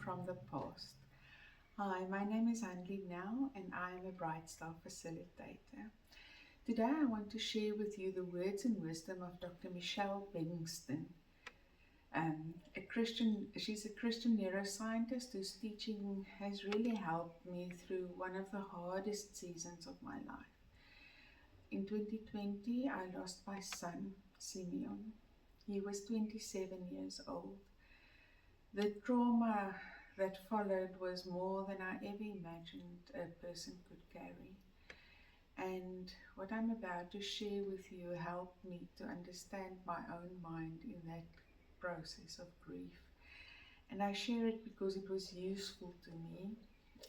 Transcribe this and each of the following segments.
from the past. Hi, my name is Andy Now, and I am a Bright Star facilitator. Today, I want to share with you the words and wisdom of Dr. Michelle Bengston, she's a Christian neuroscientist whose teaching has really helped me through one of the hardest seasons of my life. In 2020, I lost my son, Simeon. He was 27 years old. The trauma that followed was more than I ever imagined a person could carry. And what I'm about to share with you helped me to understand my own mind in that process of grief. And I share it because it was useful to me,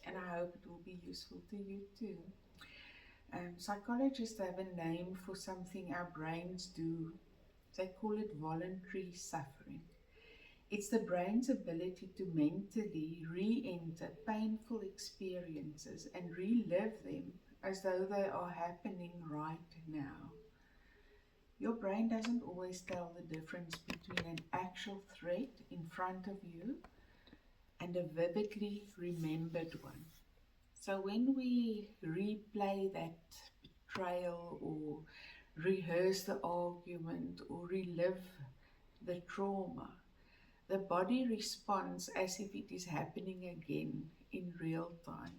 and I hope it will be useful to you too. Psychologists have a name for something our brains do. They call it voluntary suffering. It's the brain's ability to mentally re-enter painful experiences and relive them as though they are happening right now. Your brain doesn't always tell the difference between an actual threat in front of you and a vividly remembered one. So when we replay that betrayal or rehearse the argument or relive the trauma, the body responds as if it is happening again in real time.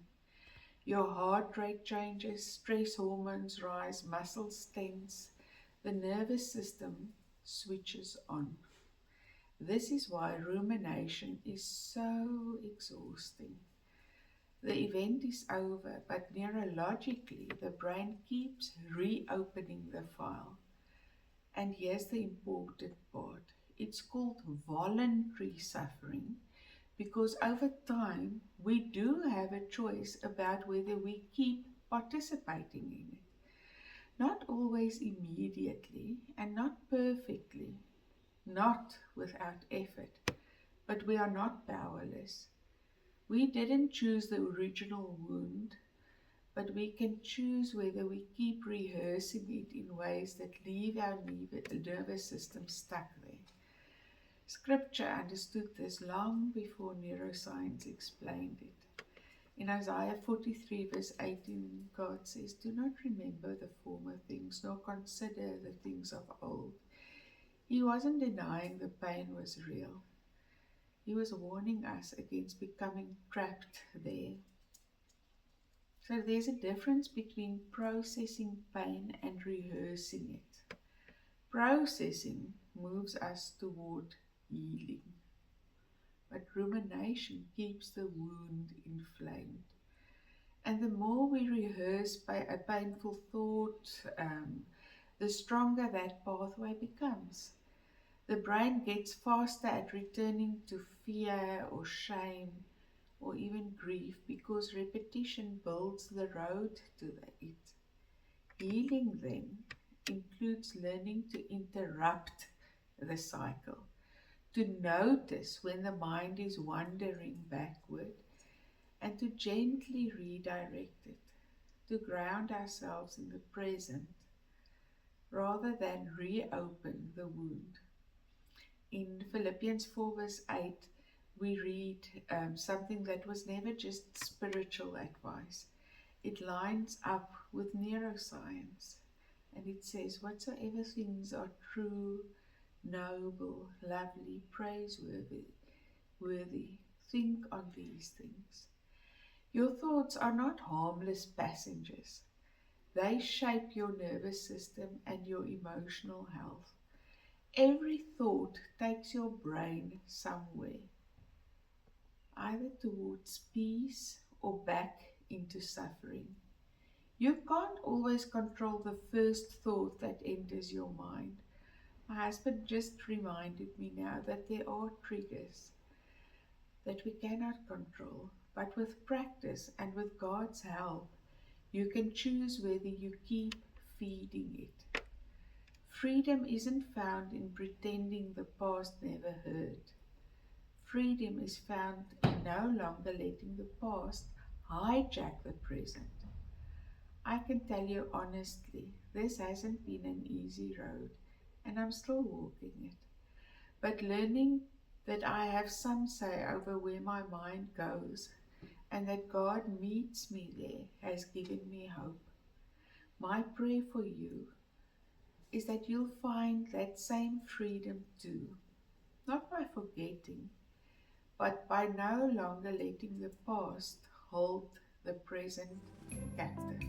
Your heart rate changes, stress hormones rise, muscles tense, the nervous system switches on. This is why rumination is so exhausting. The event is over, but neurologically, the brain keeps reopening the file. And here's the important part. It's called voluntary suffering because over time we do have a choice about whether we keep participating in it. Not always immediately and not perfectly, not without effort, but we are not powerless. We didn't choose the original wound, but we can choose whether we keep rehearsing it in ways that leave our nervous system stuck there. Scripture understood this long before neuroscience explained it. In Isaiah 43 verse 18, God says, "Do not remember the former things, nor consider the things of old." He wasn't denying the pain was real. He was warning us against becoming trapped there. So there's a difference between processing pain and rehearsing it. Processing moves us toward healing, but rumination keeps the wound inflamed. And the more we rehearse a painful thought, the stronger that pathway becomes. The brain gets faster at returning to fear or shame or even grief because repetition builds the road to it. Healing then includes learning to interrupt the cycle, to notice when the mind is wandering backward, and to gently redirect it, to ground ourselves in the present rather than reopen the wound. In Philippians 4 verse 8, we read something that was never just spiritual advice. It lines up with neuroscience, and it says, "Whatsoever things are true, noble, lovely, praiseworthy, think on these things." Your thoughts are not harmless passengers. They shape your nervous system and your emotional health. Every thought takes your brain somewhere, either towards peace or back into suffering. You can't always control the first thought that enters your mind. My husband just reminded me now that there are triggers that we cannot control, but with practice and with God's help, you can choose whether you keep feeding it. Freedom isn't found in pretending the past never hurt. Freedom is found in no longer letting the past hijack the present. I can tell you honestly, this hasn't been an easy road, and I'm still walking it. But learning that I have some say over where my mind goes, and that God meets me there has given me hope. My prayer for you is that you'll find that same freedom too, not by forgetting, but by no longer letting the past hold the present captive.